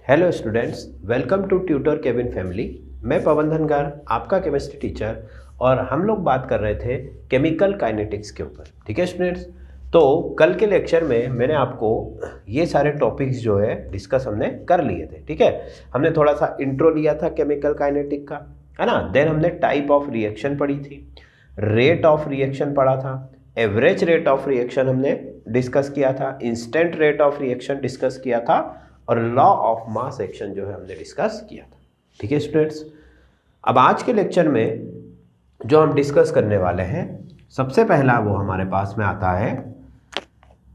Hello students, welcome to tutor cabin family. मैं पवन धनगार, आपका chemistry teacher, और हम लोग बात कर रहे थे केमिकल काइनेटिक्स के ऊपर। ठीक है स्टूडेंट्स, तो कल के लेक्चर में मैंने आपको ये सारे टॉपिक्स जो है डिस्कस हमने कर लिए थे। ठीक है, हमने थोड़ा सा इंट्रो लिया था केमिकल काइनेटिक का, है ना। देन हमने टाइप ऑफ रिएक्शन पढ़ी थी, रेट ऑफ रिएक्शन पढ़ा था, एवरेज रेट ऑफ रिएक्शन हमने डिस्कस किया था, instant rate of reaction discuss किया था, और लॉ ऑफ मास एक्शन जो है हमने डिस्कस किया था। ठीक है स्टूडेंट्स, अब आज के लेक्चर में जो हम डिस्कस करने वाले हैं, सबसे पहला वो हमारे पास में आता है,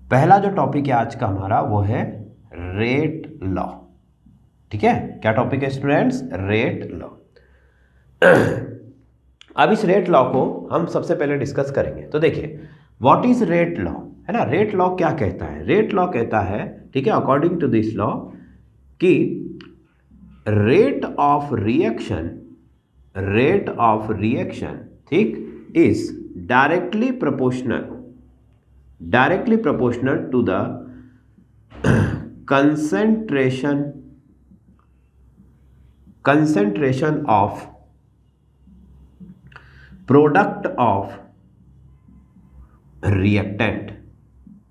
पहला जो टॉपिक है आज का हमारा वो है रेट लॉ। ठीक है, क्या टॉपिक है स्टूडेंट्स? Rate law. अब इस रेट लॉ को हम सबसे पहले डिस्कस करेंगे। तो देखिए, व्हाट इज रेट लॉ, है ना। रेट लॉ क्या कहता है? रेट लॉ कहता है, ठीक है, अकॉर्डिंग टू दिस लॉ, कि रेट ऑफ रिएक्शन ठीक is directly proportional to the concentration of product of reactant.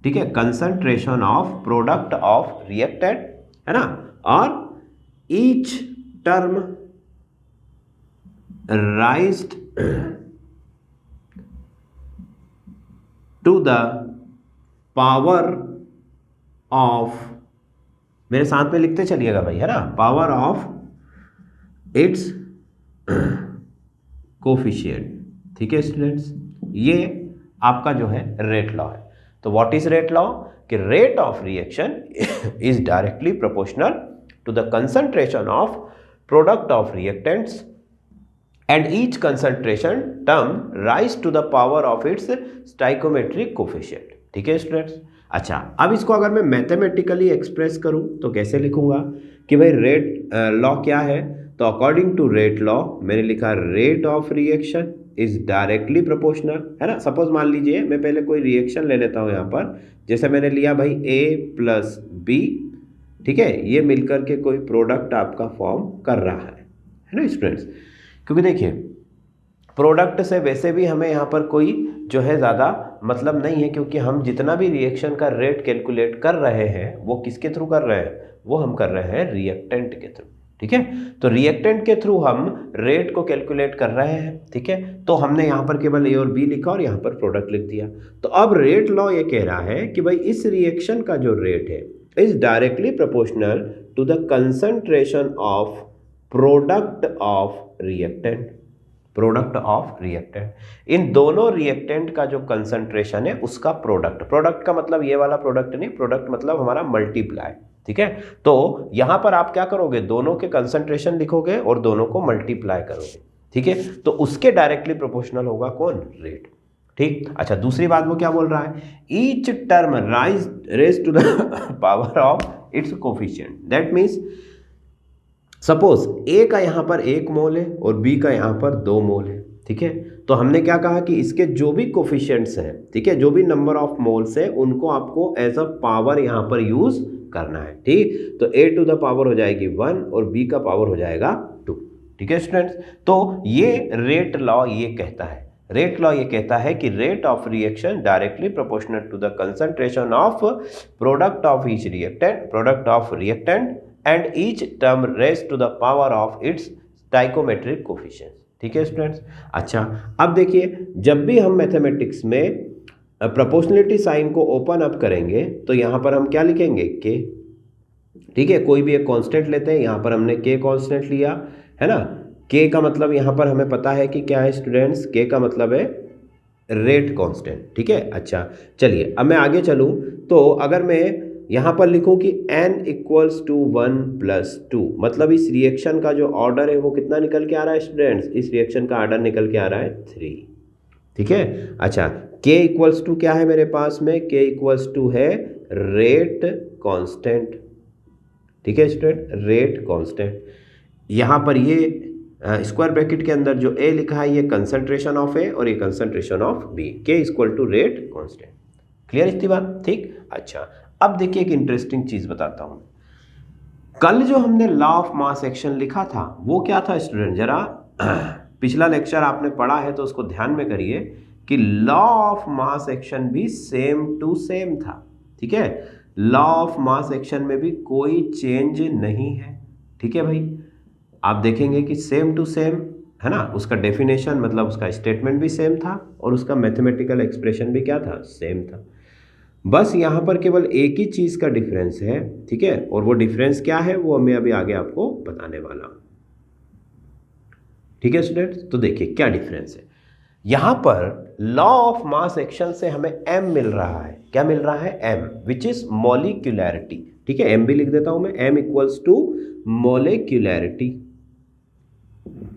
ठीक है, concentration of product of reactant, है ना। और each term raised to the power of, मेरे साथ में लिखते चलिएगा भाई, है ना, पावर ऑफ इट्स कोफिशिएंट। ठीक है स्टूडेंट्स, ये आपका जो है रेट लॉ है। तो व्हाट इज रेट लॉ? कि rate of reaction is directly proportional to the concentration of product of reactants and each concentration term raise to the power of its stoichiometric coefficient. ठीक है students, अच्छा, अब इसको अगर मैं मैथमेटिकली एक्सप्रेस करूं तो कैसे लिखूंगा कि भाई रेट लॉ क्या है? तो अकॉर्डिंग टू रेट लॉ मैंने लिखा rate of reaction is directly proportional, है ना। सपोज मान लीजिए मैं पहले कोई रिएक्शन ले लेता हूँ यहाँ पर, जैसे मैंने लिया भाई A प्लस B, ठीक है, ये मिलकर के कोई प्रोडक्ट आपका फॉर्म कर रहा है ना स्टूडेंट्स। क्योंकि देखिए, प्रोडक्ट से वैसे भी हमें यहाँ पर कोई जो है ज़्यादा मतलब नहीं है, क्योंकि हम जितना भी रिएक्शन का रेट कैलकुलेट कर रहे हैं वो किसके थ्रू कर रहे हैं? वो हम कर रहे हैं रिएक्टेंट के थ्रू। ठीक है, तो रिएक्टेंट के थ्रू हम रेट को कैलकुलेट कर रहे हैं। ठीक है, तो हमने यहाँ पर केवल A और B लिखा और यहाँ पर प्रोडक्ट लिख दिया। तो अब रेट लॉ ये कह रहा है कि भाई इस रिएक्शन का जो रेट है is directly proportional to the concentration of product of reactant. इन दोनों रिएक्टेंट का जो कंसंट्रेशन है उसका प्रोडक्ट का मतलब ये वाला प्रोडक्ट नहीं, प्रोडक्ट मतलब हमारा मल्टीप्लाई। ठीक है, तो यहां पर आप क्या करोगे? दोनों के कंसंट्रेशन लिखोगे और दोनों को मल्टीप्लाई करोगे। ठीक है, तो उसके डायरेक्टली प्रोपोर्शनल होगा कौन? रेट। ठीक, अच्छा, दूसरी बात वो क्या बोल रहा है? Each term raise to the power of its coefficient. That means suppose A का यहाँ पर 1 मोल है और B का यहाँ पर 2 मोल है। ठीक है, तो हमने क्या कहा कि इसके जो भी कोफिशिएंट्स हैं, ठीक है, जो भी नंबर ऑफ मोल्स है उनको आपको एज अ पावर यहाँ पर यूज करना है। ठीक, तो A टू द पावर हो जाएगी 1 और B का पावर हो जाएगा 2। ठीक है स्टूडेंट्स, तो ये रेट लॉ ये कहता है, कि rate of reaction directly proportional to the concentration of product of reactant and each term raise to the power of its stoichiometric coefficient. ठीक है स्टूडेंट्स, अच्छा, अब देखिए, जब भी हम मैथमेटिक्स में प्रोपोर्शनलिटी साइन को ओपन अप करेंगे तो यहाँ पर हम क्या लिखेंगे? K। ठीक है, कोई भी एक कांस्टेंट लेते हैं, यहाँ पर हमने K कांस्टेंट लिया, है ना। K का मतलब यहाँ पर हमें पता है कि क्या है स्टूडेंट्स? K का मतलब है रेट कांस्टेंट। ठीक है, अच्छा, चलिए अब मैं आगे चलूँ तो अगर मैं यहाँ पर लिखूं कि n इक्वल्स टू 1 प्लस 2, मतलब इस रिएक्शन का जो ऑर्डर है वो कितना निकल के आ रहा है स्टूडेंट्स? इस रिएक्शन का ऑर्डर निकल के आ रहा है 3। ठीक है, अच्छा, k इक्वल्स टू क्या है मेरे पास में? k इक्वल्स टू है रेट कांस्टेंट। ठीक है स्टूडेंट, रेट कांस्टेंट। यहाँ पर ये स्क्वायर ब्रैकेट के अंदर जो A लिखा है ये कंसंट्रेशन ऑफ A और ये concentration of B। k equal to rate constant. Clear इसकी बात? ठीक, अच्छा, अब देखिए एक इंटरेस्टिंग चीज बताता हूं। कल जो हमने लॉ ऑफ मास एक्शन लिखा था वो क्या था स्टूडेंट, जरा पिछला लेक्चर आपने पढ़ा है तो उसको ध्यान में करिए कि लॉ ऑफ मास एक्शन भी सेम टू सेम था। ठीक है, लॉ ऑफ मास एक्शन में भी कोई चेंज नहीं है। ठीक है भाई, आप देखेंगे कि सेम टू सेम है ना, उसका डेफिनेशन मतलब उसका स्टेटमेंट भी सेम था और उसका मैथमेटिकल एक्सप्रेशन भी क्या था, सेम था। बस यहाँ पर केवल एक ही चीज़ का डिफरेंस है। ठीक है, और वो डिफरेंस क्या है वो मैं अभी आगे आपको बताने वाला हूँ। ठीक है स्टूडेंट्स, तो देखिए क्या डिफरेंस है। यहाँ पर लॉ ऑफ मास एक्शन से हमें m मिल रहा है। क्या मिल रहा है, m, विच इज मॉलिक्यूलैरिटी। ठीक है, m भी लिख देता हूं मैं, m इक्वल्स टू मॉलिक्यूलैरिटी।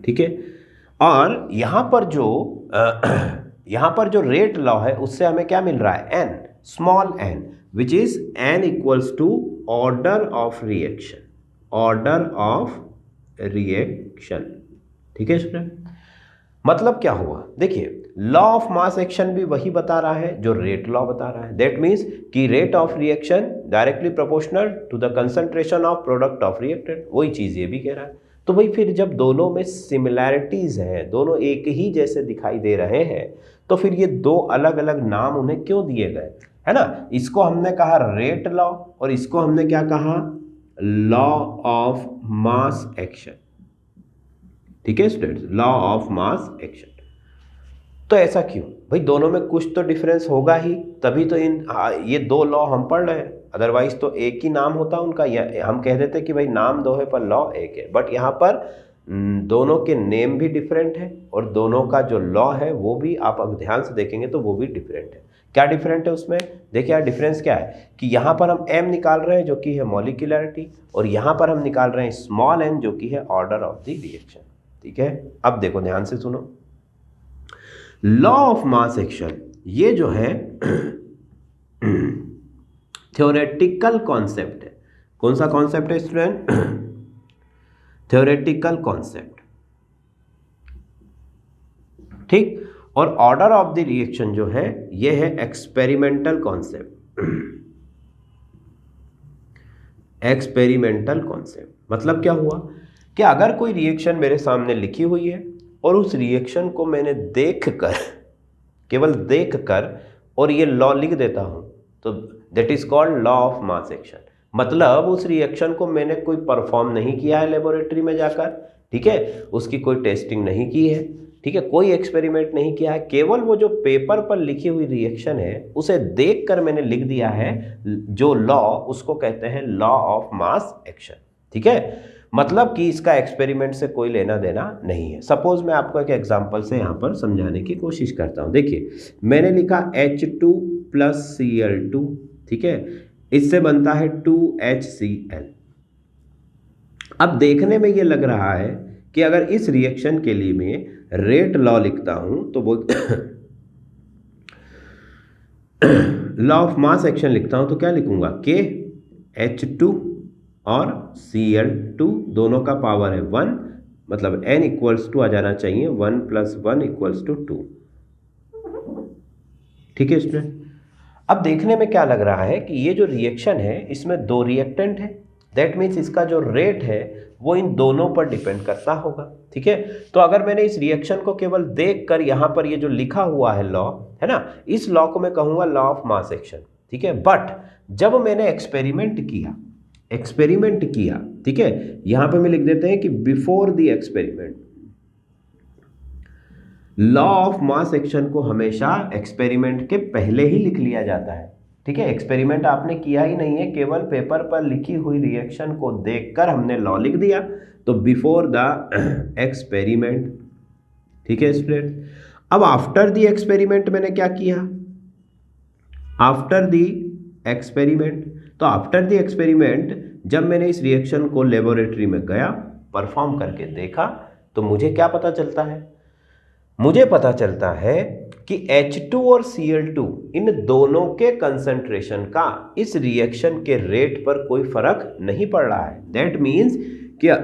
ठीक है, और यहाँ पर जो रेट लॉ है उससे हमें क्या मिल रहा है, n, small n, which is n equals to order of reaction, order of reaction. ठीक है स्टूडेंट, मतलब क्या हुआ, देखिए लॉ ऑफ मास एक्शन भी वही बता रहा है जो रेट लॉ बता रहा है। दैट मीन्स कि rate of reaction directly proportional to the concentration of product of reactant, वही चीज़ ये भी कह रहा है। तो भाई फिर जब दोनों में सिमिलैरिटीज हैं, दोनों एक ही जैसे दिखाई दे रहे हैं, तो फिर ये दो अलग अलग नाम उन्हें क्यों दिए गए, है ना। इसको हमने कहा रेट लॉ और इसको हमने क्या कहा, लॉ ऑफ मास एक्शन। ठीक है students, law of mass action. तो ऐसा क्यों भाई, दोनों में कुछ तो डिफरेंस होगा ही, तभी तो ये दो लॉ हम पढ़ रहे हैं। अदरवाइज तो एक ही नाम होता उनका, या हम कह देते कि भाई नाम दो है पर लॉ एक है। बट यहाँ पर दोनों के नेम भी डिफरेंट है और दोनों का जो लॉ है वो भी आप अगर ध्यान से देखेंगे तो वो भी डिफरेंट है। क्या डिफरेंट है उसमें, देखिए यार डिफरेंस क्या है कि यहाँ पर हम m निकाल रहे हैं जो कि है मॉलिक्यूलैरिटी, और यहाँ पर हम निकाल रहे हैं स्मॉल n जो कि है ऑर्डर ऑफ द रिएक्शन। ठीक है, अब देखो ध्यान से सुनो, लॉ ऑफ मास एक्शन ये जो है थ्योरेटिकल कॉन्सेप्ट है। कौन सा कॉन्सेप्ट है स्टूडेंट, थ्योरेटिकल कॉन्सेप्ट। ठीक, और ऑर्डर ऑफ द रिएक्शन जो है ये है एक्सपेरिमेंटल कॉन्सेप्ट। एक्सपेरिमेंटल कॉन्सेप्ट मतलब क्या हुआ कि अगर कोई रिएक्शन मेरे सामने लिखी हुई है और उस रिएक्शन को मैंने देखकर, केवल देखकर, और ये लॉ लिख देता हूं, तो that is called law of mass action. मतलब उस रिएक्शन को मैंने कोई परफॉर्म नहीं किया है लेबोरेटरी में जाकर, ठीक है, उसकी कोई टेस्टिंग नहीं की है, ठीक है, कोई एक्सपेरिमेंट नहीं किया है, केवल वो जो पेपर पर लिखी हुई रिएक्शन है उसे देखकर मैंने लिख दिया है जो लॉ, उसको कहते हैं लॉ ऑफ मास एक्शन। ठीक है, मतलब कि इसका एक्सपेरिमेंट से कोई लेना देना नहीं है। सपोज मैं आपको एक एग्जांपल से यहाँ पर समझाने की कोशिश करता हूँ। देखिए मैंने लिखा H2 + Cl2, ठीक है, इससे बनता है 2HCl। अब देखने में ये लग रहा है कि अगर इस रिएक्शन के लिए मैं रेट लॉ लिखता हूं तो वो लॉ ऑफ मास एक्शन लिखता हूं तो क्या लिखूंगा, K H2 और Cl2 दोनों का पावर है 1, मतलब n = आ जाना चाहिए 1 + 1 = 2। ठीक है स्टूडेंट, अब देखने में क्या लग रहा है कि ये जो रिएक्शन है इसमें दो रिएक्टेंट है, दैट मीन्स इसका जो रेट है वो इन दोनों पर डिपेंड करता होगा। ठीक है, तो अगर मैंने इस रिएक्शन को केवल देखकर यहाँ पर ये जो लिखा हुआ है लॉ है ना, इस लॉ को मैं कहूँगा लॉ ऑफ मास एक्शन। ठीक है, बट जब मैंने एक्सपेरिमेंट किया, ठीक है, यहाँ पे मैं लिख देते हैं कि before the experiment, law of mass action को हमेशा एक्सपेरिमेंट के पहले ही लिख लिया जाता है। ठीक है, एक्सपेरिमेंट आपने किया ही नहीं है, केवल पेपर पर लिखी हुई रिएक्शन को देखकर हमने लॉ लिख दिया, तो बिफोर द एक्सपेरिमेंट। ठीक है स्टूडेंट, अब आफ्टर द एक्सपेरिमेंट मैंने क्या किया, आफ्टर द एक्सपेरिमेंट, तो आफ्टर द एक्सपेरिमेंट जब मैंने इस रिएक्शन को लेबोरेटरी में गया, परफॉर्म करके देखा, तो मुझे क्या पता चलता है, मुझे पता चलता है कि H2 और Cl2 इन दोनों के कंसंट्रेशन का इस रिएक्शन के रेट पर कोई फर्क नहीं पड़ रहा है। दैट मीन्स क्या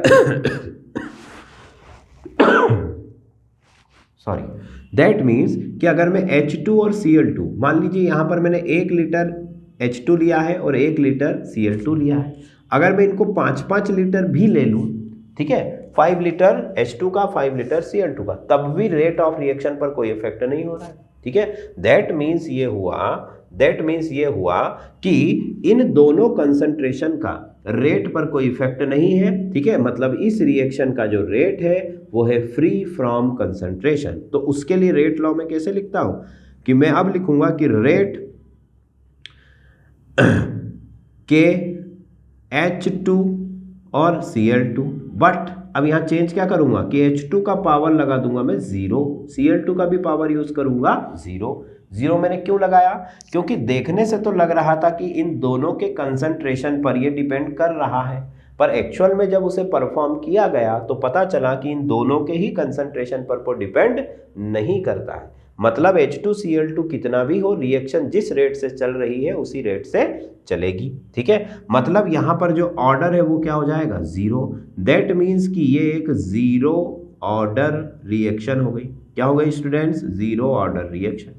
दैट मीन्स कि अगर मैं H2 और Cl2, मान लीजिए यहाँ पर मैंने 1 लीटर H2 लिया है और 1 लीटर Cl2 लिया है, अगर मैं इनको 5-5 लीटर भी ले लूँ, ठीक है, 5 लीटर H2 का, 5 लीटर Cl2 का, तब भी रेट ऑफ रिएक्शन पर कोई इफेक्ट नहीं हो रहा है, ठीक है। दैट मीन्स ये हुआ कि इन दोनों कंसंट्रेशन का रेट पर कोई इफेक्ट नहीं है, ठीक है। मतलब इस रिएक्शन का जो रेट है वो है फ्री फ्रॉम कंसंट्रेशन। तो उसके लिए रेट लॉ में कैसे लिखता हूं कि मैं अब लिखूंगा कि रेट के H2 और Cl2, बट अब यहाँ चेंज क्या करूंगा कि H2 का पावर लगा दूंगा मैं 0, Cl2 का भी पावर यूज करूंगा 0 मैंने क्यों लगाया, क्योंकि देखने से तो लग रहा था कि इन दोनों के कंसंट्रेशन पर ये डिपेंड कर रहा है, पर एक्चुअल में जब उसे परफॉर्म किया गया तो पता चला कि इन दोनों के ही कंसंट्रेशन पर डिपेंड नहीं करता है। मतलब H2Cl2 कितना भी हो, रिएक्शन जिस रेट से चल रही है उसी रेट से चलेगी, ठीक है। मतलब यहां पर जो ऑर्डर है वो क्या हो जाएगा 0। दैट मीन्स कि ये एक 0 ऑर्डर रिएक्शन हो गई। क्या हो गई स्टूडेंट्स? 0 order reaction.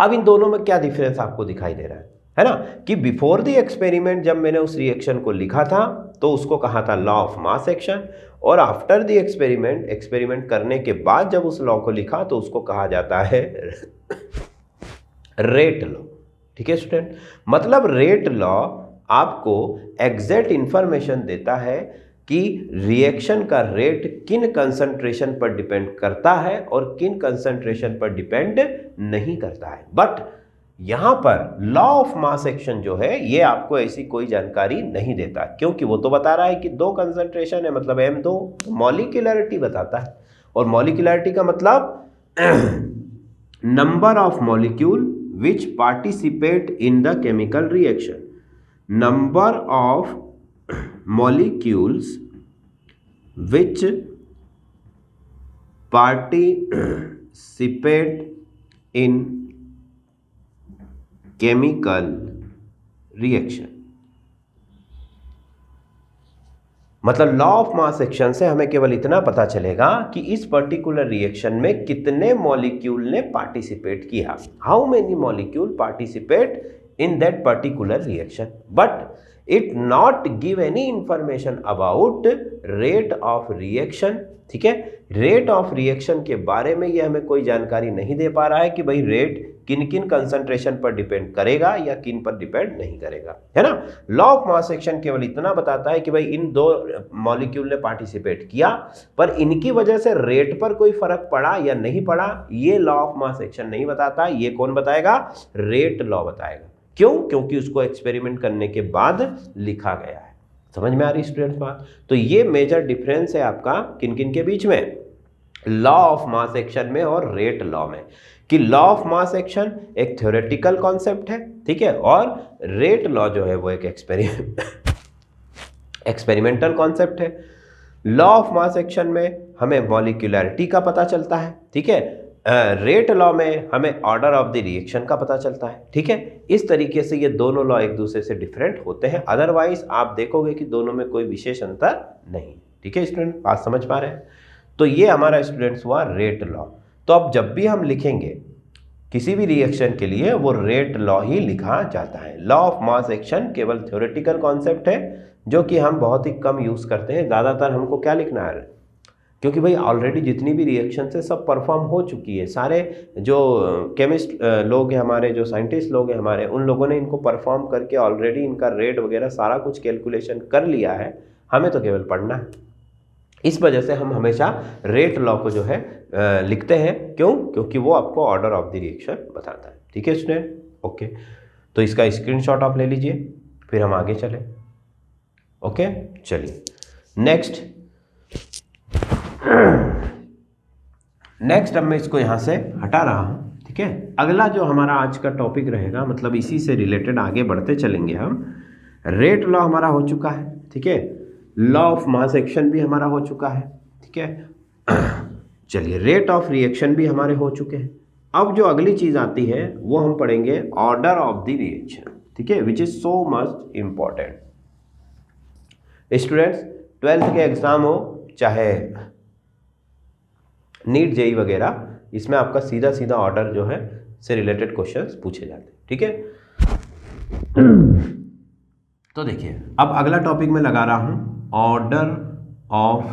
अब इन दोनों में क्या डिफरेंस आपको दिखाई दे रहा है ना, कि बिफोर द एक्सपेरिमेंट जब मैंने उस रिएक्शन को लिखा था तो उसको कहा था लॉ ऑफ मास एक्शन, और आफ्टर द एक्सपेरिमेंट करने के बाद जब उस लॉ को लिखा तो उसको कहा जाता है रेट लॉ, ठीक है स्टूडेंट। मतलब रेट लॉ आपको एग्जैक्ट इंफॉर्मेशन देता है कि रिएक्शन का रेट किन कंसंट्रेशन पर डिपेंड करता है और किन कंसंट्रेशन पर डिपेंड नहीं करता है। बट यहां पर लॉ ऑफ मास एक्शन जो है ये आपको ऐसी कोई जानकारी नहीं देता, क्योंकि वो तो बता रहा है कि 2 कंसंट्रेशन है, मतलब M2 मॉलिक्यूलरिटी बताता है, और मॉलिक्यूलरिटी का मतलब number of molecule which participate in the chemical reaction, number of molecules which participate in chemical reaction। मतलब लॉ ऑफ मास एक्शन से हमें केवल इतना पता चलेगा कि इस पर्टिकुलर रिएक्शन में कितने मॉलिक्यूल ने पार्टिसिपेट किया, how many molecule participate in that particular reaction, but it not give any information about rate of reaction, ठीक है। रेट ऑफ रिएक्शन के बारे में ये हमें कोई जानकारी नहीं दे पा रहा है कि भाई रेट किन किन कंसंट्रेशन पर डिपेंड करेगा या किन पर डिपेंड नहीं करेगा, है ना। लॉ ऑफ मास एक्शन केवल इतना बताता है कि भाई इन 2 मॉलिक्यूल ने पार्टिसिपेट किया, पर इनकी वजह से रेट पर कोई फर्क पड़ा या नहीं पड़ा, ये लॉ ऑफ मास एक्शन नहीं बताता। ये कौन बताएगा? रेट लॉ बताएगा। क्यों? क्योंकि उसको एक्सपेरिमेंट करने के बाद लिखा गया है। समझ में आ रही स्टूडेंट्स बात? तो ये मेजर डिफरेंस है आपका किन किन के बीच में, लॉ ऑफ मास एक्शन में और रेट लॉ में, कि लॉ ऑफ मास एक्शन एक थ्योरेटिकल कॉन्सेप्ट है, ठीक है, और रेट लॉ जो है वो एक एक्सपेरिमेंटल कॉन्सेप्ट है। लॉ ऑफ मास एक्शन में हमें मॉलिक्यूलरिटी का पता चलता है, ठीक है। रेट लॉ में हमें ऑर्डर ऑफ द रिएक्शन का पता चलता है, ठीक है। इस तरीके से ये दोनों लॉ एक दूसरे से डिफरेंट होते हैं, अदरवाइज आप देखोगे कि दोनों में कोई विशेष अंतर नहीं, ठीक है स्टूडेंट, बात समझ पा रहे हैं। तो ये हमारा स्टूडेंट्स हुआ रेट लॉ। तो अब जब भी हम लिखेंगे किसी भी रिएक्शन के लिए वो रेट लॉ ही लिखा जाता है। लॉ ऑफ मास एक्शन केवल थ्योरेटिकल कॉन्सेप्ट है जो कि हम बहुत ही कम यूज करते हैं। ज़्यादातर हमको क्या लिखना है, क्योंकि भाई ऑलरेडी जितनी भी रिएक्शन है सब परफॉर्म हो चुकी है, सारे जो केमिस्ट लोग हैं हमारे, जो साइंटिस्ट लोग हैं हमारे, उन लोगों ने इनको परफॉर्म करके ऑलरेडी इनका रेट वगैरह सारा कुछ कैलकुलेशन कर लिया है, हमें तो केवल पढ़ना है। इस वजह से हम हमेशा रेट लॉ को जो है लिखते हैं। क्यों? क्योंकि वो आपको ऑर्डर ऑफ द रिएक्शन बताता है, ठीक है स्टूडेंट। ओके, तो इसका स्क्रीनशॉट आप ले लीजिए, फिर हम आगे चलें। ओके, चलिए नेक्स्ट अब मैं इसको यहाँ से हटा रहा हूँ, ठीक है। अगला जो हमारा आज का टॉपिक रहेगा, मतलब इसी से रिलेटेड आगे बढ़ते चलेंगे हम। रेट लॉ हमारा हो चुका है, ठीक है। लॉ ऑफ मास एक्शन भी हमारा हो चुका है, ठीक है। चलिए, रेट ऑफ रिएक्शन भी हमारे हो चुके हैं। अब जो अगली चीज आती है वो हम पढ़ेंगे ऑर्डर ऑफ द रिएक्शन, ठीक है, which is so much important. Students, 12th के एग्जाम हो चाहे नीट जेई वगैरह, इसमें आपका सीधा सीधा ऑर्डर जो है से रिलेटेड क्वेश्चंस पूछे जाते हैं, ठीक है। तो देखिए अब अगला टॉपिक मैं लगा रहा हूं ऑर्डर ऑफ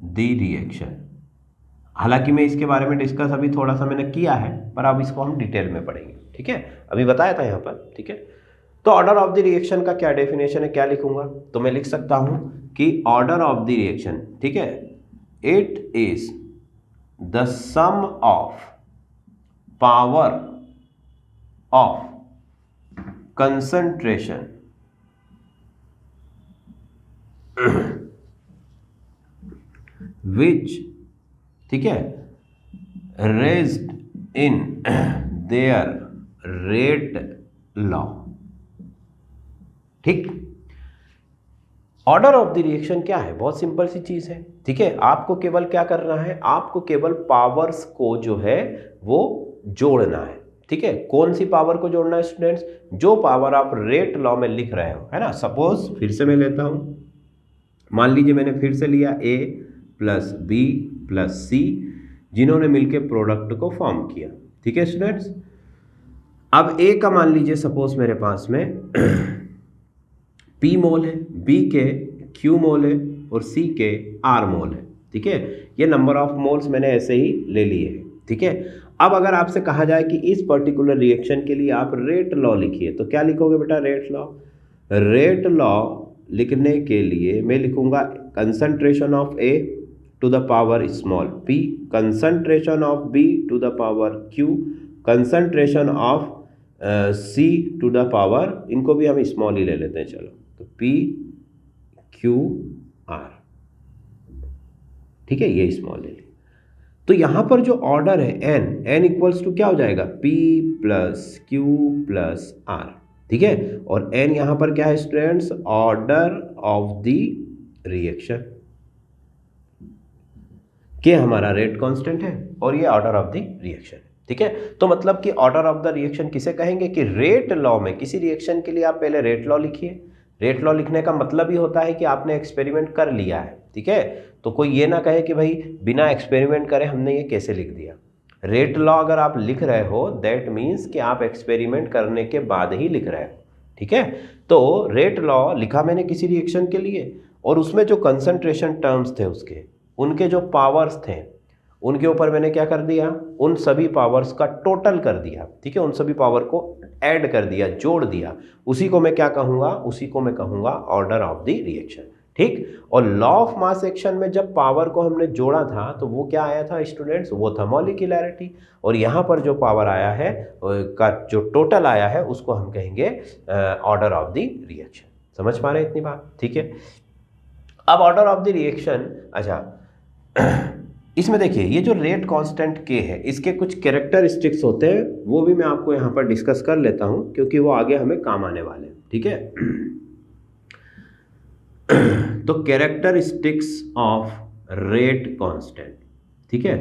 द रिएक्शन। हालांकि मैं इसके बारे में डिस्कस अभी थोड़ा सा मैंने किया है, पर अब इसको हम डिटेल में पढ़ेंगे। ठीक है, अभी बताया था यहाँ पर। ठीक है, तो ऑर्डर ऑफ द रिएक्शन का क्या डेफिनेशन है, क्या लिखूंगा, तो मैं लिख सकता हूं कि ऑर्डर ऑफ द रिएक्शन, ठीक है, it is the sum of power of concentration which, ठीक है, raised in their rate law। ठीक, ऑर्डर ऑफ द रिएक्शन क्या है, बहुत सिंपल सी चीज है। ठीक है, आपको केवल क्या करना है, आपको केवल पावर्स को जो है वो जोड़ना है। ठीक है, कौन सी पावर को जोड़ना है स्टूडेंट्स, जो पावर आप रेट लॉ में लिख रहे हो, है ना। सपोज फिर से मैं लेता हूं, मान लीजिए मैंने फिर से लिया A plus B plus C, जिन्होंने मिलकर प्रोडक्ट को फॉर्म किया। ठीक है स्टूडेंट्स, अब A का मान लीजिए सपोज मेरे पास में P मोल है, B के Q मोल है और C के R मोल है। ठीक है, ये नंबर ऑफ मोल्स मैंने ऐसे ही ले लिए हैं। ठीक है, अब अगर आपसे कहा जाए कि इस पर्टिकुलर रिएक्शन के लिए आप रेट लॉ लिखिए, तो क्या लिखोगे बेटा, रेट लॉ। रेट लॉ लिखने के लिए मैं लिखूंगा concentration of A to the power small p, concentration of B to the power Q, concentration of C to the power, इनको भी हम स्मॉल ही ले लेते हैं, चलो, तो P Q R। ठीक है, ये स्मॉल ले लिया। तो यहां पर जो ऑर्डर है n इक्वल्स टू क्या हो जाएगा, P plus Q plus R। ठीक है, और n यहां पर क्या है students, order of the reaction के हमारा रेट कांस्टेंट है और ये ऑर्डर ऑफ द रिएक्शन है। ठीक है, तो मतलब कि ऑर्डर ऑफ द रिएक्शन किसे कहेंगे कि रेट लॉ में किसी रिएक्शन के लिए आप पहले रेट लॉ लिखिए। रेट लॉ लिखने का मतलब ही होता है कि आपने एक्सपेरिमेंट कर लिया है। ठीक है, तो कोई ये ना कहे कि भाई बिना एक्सपेरिमेंट करे हमने ये कैसे लिख दिया। रेट लॉ अगर आप लिख रहे हो दैट मीन्स कि आप एक्सपेरिमेंट करने के बाद ही लिख रहे हो। ठीक है, तो रेट लॉ लिखा मैंने किसी रिएक्शन के लिए, और उसमें जो कंसंट्रेशन टर्म्स थे उसके, उनके जो पावर्स थे उनके ऊपर मैंने क्या कर दिया, उन सभी पावर्स का टोटल कर दिया। ठीक है, उन सभी पावर को ऐड कर दिया, जोड़ दिया, उसी को मैं क्या कहूँगा, उसी को मैं कहूँगा ऑर्डर ऑफ द रिएक्शन। ठीक, और लॉ ऑफ मास एक्शन में जब पावर को हमने जोड़ा था तो वो क्या आया था स्टूडेंट्स, वो था मॉलिक्यूलैरिटी, और यहाँ पर जो पावर आया है का जो टोटल आया है उसको हम कहेंगे ऑर्डर ऑफ द रिएक्शन। समझ पा रहे हैं इतनी बात। ठीक है, अब ऑर्डर ऑफ द रिएक्शन, अच्छा इसमें देखिए ये जो रेट कांस्टेंट K है, इसके कुछ कैरेक्टरिस्टिक्स होते हैं, वो भी मैं आपको यहाँ पर डिस्कस कर लेता हूँ क्योंकि वो आगे हमें काम आने वाले हैं। ठीक है, तो कैरेक्टरिस्टिक्स ऑफ रेट कांस्टेंट। ठीक है,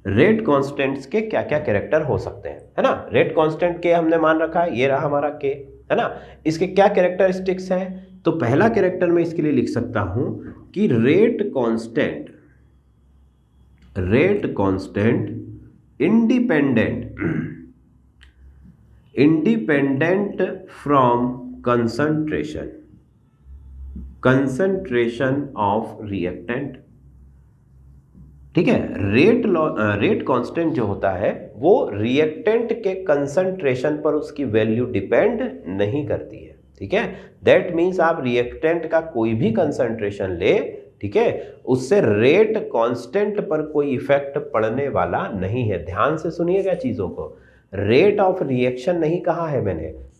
रेट कांस्टेंट्स के क्या क्या कैरेक्टर हो सकते हैं, है ना। रेट कांस्टेंट K हमने मान रखा है, ये रहा हमारा K, है ना। इसके क्या कैरेक्टरिस्टिक्स हैं, तो पहला कैरेक्टर मैं इसके लिए लिख सकता हूं कि rate constant independent from concentration of reactant. ठीक है, रेट कांस्टेंट जो होता है वो रिएक्टेंट के कंसंट्रेशन पर उसकी वैल्यू डिपेंड नहीं करती है। ठीक है, दैट मीन्स आप रिएक्टेंट का कोई भी कंसंट्रेशन ले, ठीक है, उससे रेट कांस्टेंट पर कोई इफेक्ट पड़ने वाला नहीं है। ध्यान से सुनिएगा चीजों को, रेट ऑफ रिएक्शन नहीं कहा है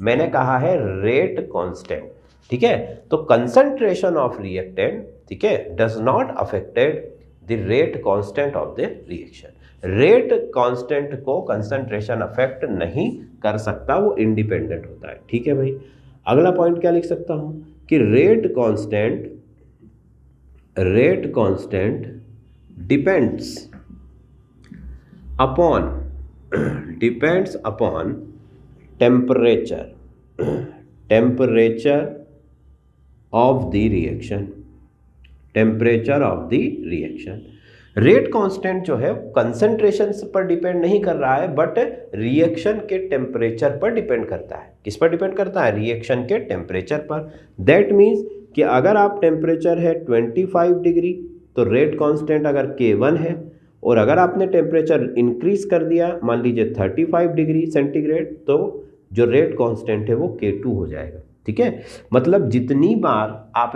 मैंने कहा है रेट कांस्टेंट। ठीक है, तो कंसंट्रेशन ऑफ रिएक्टेंट, ठीक है, does not affected the rate constant of the reaction. Rate constant को कंसंट्रेशन अफेक्ट नहीं कर सकता, वो इंडिपेंडेंट होता है। ठीक है भाई, अगला पॉइंट क्या लिख सकता हूं कि rate constant depends upon temperature of the reaction. Rate constant जो है कंसंट्रेशन पर डिपेंड नहीं कर रहा है, बट रिएक्शन के टेम्परेचर पर डिपेंड करता है। किस पर डिपेंड करता है? रिएक्शन के टेम्परेचर पर। दैट मीन्स कि अगर आप टेम्परेचर है 25 डिग्री तो रेट कांस्टेंट अगर K1 है, और अगर आपने टेम्परेचर इंक्रीज कर दिया मान लीजिए 35 डिग्री सेंटीग्रेड, तो जो रेट कांस्टेंट है वो K2 हो जाएगा। ठीक है, मतलब जितनी बार आप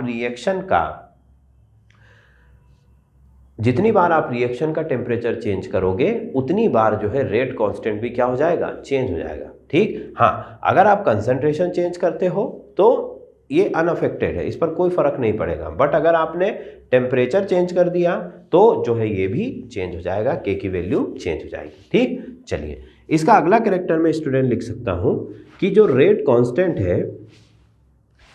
रिएक्शन का टेम्परेचर चेंज करोगे उतनी बार जो है रेट कांस्टेंट भी क्या हो जाएगा? चेंज हो जाएगा। ठीक, हाँ, अगर आप कंसंट्रेशन चेंज करते हो तो ये अनअफेक्टेड है, इस पर कोई फर्क नहीं पड़ेगा, बट अगर आपने टेम्परेचर चेंज कर दिया तो जो है ये भी चेंज हो जाएगा, के की वैल्यू चेंज हो जाएगी। ठीक, चलिए इसका अगला कैरेक्टर में स्टूडेंट लिख सकता हूं कि जो रेट कांस्टेंट है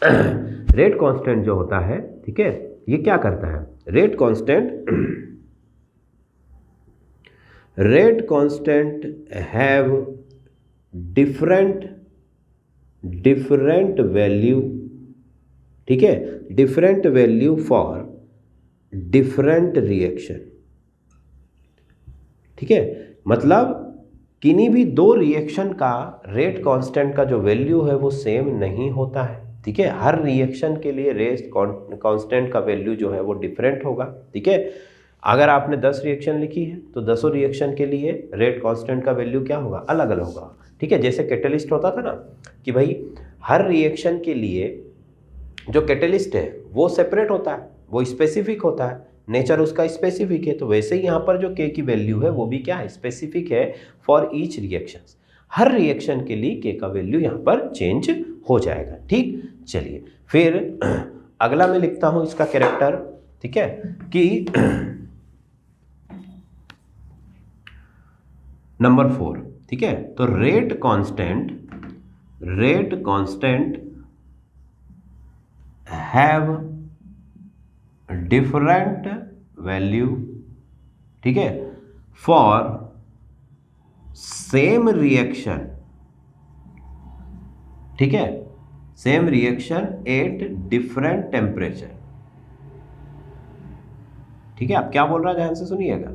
रेट कांस्टेंट जो होता है, ठीक है, ये क्या करता है? Rate constant have different value, ठीक है, different value for different reaction. ठीक है, मतलब किन्हीं भी दो रिएक्शन का रेट कांस्टेंट का जो वैल्यू है वो सेम नहीं होता है। ठीक है, हर रिएक्शन के लिए रेट कांस्टेंट का वैल्यू जो है वो डिफरेंट होगा। ठीक है, अगर आपने 10 रिएक्शन लिखी है तो 10 रिएक्शन के लिए रेट कांस्टेंट का वैल्यू क्या होगा? अलग अलग होगा। ठीक है, जैसे कैटलिस्ट होता था ना कि भाई हर रिएक्शन के लिए जो कैटलिस्ट है वो सेपरेट होता है, वो स्पेसिफिक होता है, नेचर उसका स्पेसिफिक है, तो वैसे ही यहाँ पर जो के की वैल्यू है वो भी क्या है? स्पेसिफिक है for each reaction. Her reaction के लिए के का वैल्यू यहाँ पर चेंज हो जाएगा। ठीक, चलिए फिर अगला मैं लिखता हूँ इसका कैरेक्टर। ठीक है, कि नंबर 4, ठीक है, तो rate constant have different value, ठीक है, फॉर सेम रिएक्शन, ठीक है, same reaction at different temperature. ठीक है, आप क्या बोल रहा है ध्यान से सुनिएगा।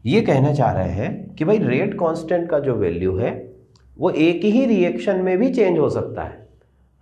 ये कहना चाह रहे हैं कि भाई रेट कांस्टेंट का जो वैल्यू है वो एक ही रिएक्शन में भी चेंज हो सकता है।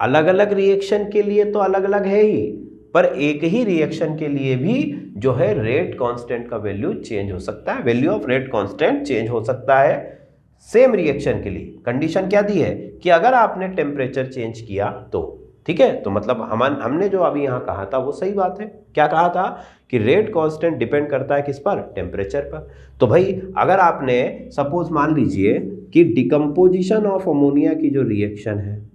अलग अलग रिएक्शन के लिए तो अलग अलग है ही, पर एक ही रिएक्शन के लिए भी जो है रेट कांस्टेंट का वैल्यू चेंज हो सकता है। Value of rate constant change हो सकता है सेम रिएक्शन के लिए। कंडीशन क्या दी है कि अगर आपने टेम्परेचर चेंज किया तो। ठीक है, तो मतलब हमने जो अभी यहाँ कहा था वो सही बात है। क्या कहा था कि रेट कांस्टेंट डिपेंड करता है किस पर? टेम्परेचर पर। तो भाई अगर आपने सपोज मान लीजिए कि डिकम्पोजिशन ऑफ अमोनिया की जो रिएक्शन है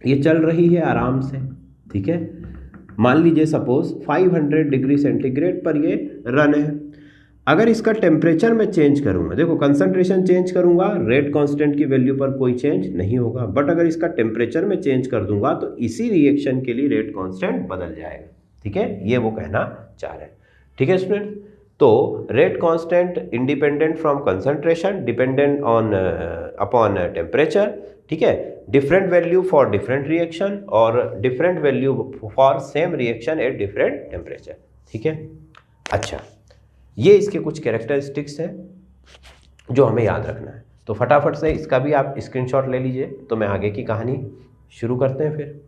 ये चल रही है आराम से। ठीक है, मान लीजिए सपोज 500 डिग्री सेंटीग्रेड पर ये रन है। अगर इसका टेम्परेचर मैं चेंज करूंगा, देखो कंसंट्रेशन चेंज करूंगा, रेट कांस्टेंट की वैल्यू पर कोई चेंज नहीं होगा, बट अगर इसका टेम्परेचर में चेंज कर दूंगा तो इसी रिएक्शन के लिए रेट कांस्टेंट बदल जाएगा। ठीक है, ये वो कहना चाह रहे हैं। ठीक है स्टूडेंट, तो rate constant independent from concentration, dependent on upon temperature. ठीक है, different value for different reaction और different value for same reaction at different temperature. ठीक है, अच्छा, ये इसके कुछ कैरेक्टरिस्टिक्स हैं जो हमें याद रखना है। तो फटाफट से इसका भी आप स्क्रीनशॉट ले लीजिए, तो मैं आगे की कहानी शुरू करते हैं फिर।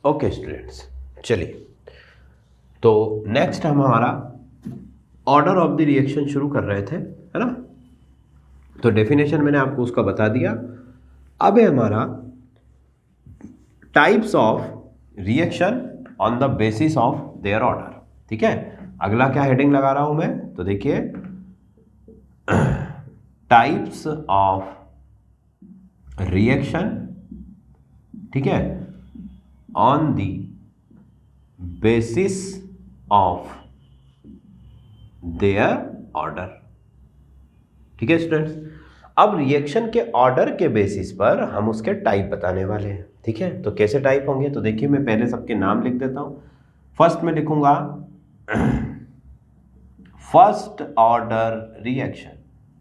ओके स्टूडेंट्स, चलिए तो नेक्स्ट हम हमारा ऑर्डर ऑफ द रिएक्शन शुरू कर रहे थे, है ना। तो डेफिनेशन मैंने आपको उसका बता दिया। अब है हमारा types of reaction on the basis of their order. ठीक है, अगला क्या हेडिंग लगा रहा हूं मैं, तो देखिए टाइप्स ऑफ रिएक्शन, ठीक है, on the basis of their order. ठीक है स्टूडेंट्स, अब रिएक्शन के ऑर्डर के बेसिस पर हम उसके टाइप बताने वाले हैं। ठीक है, तो कैसे टाइप होंगे, तो देखिए मैं पहले सबके नाम लिख देता हूं। फर्स्ट में लिखूंगा फर्स्ट ऑर्डर रिएक्शन।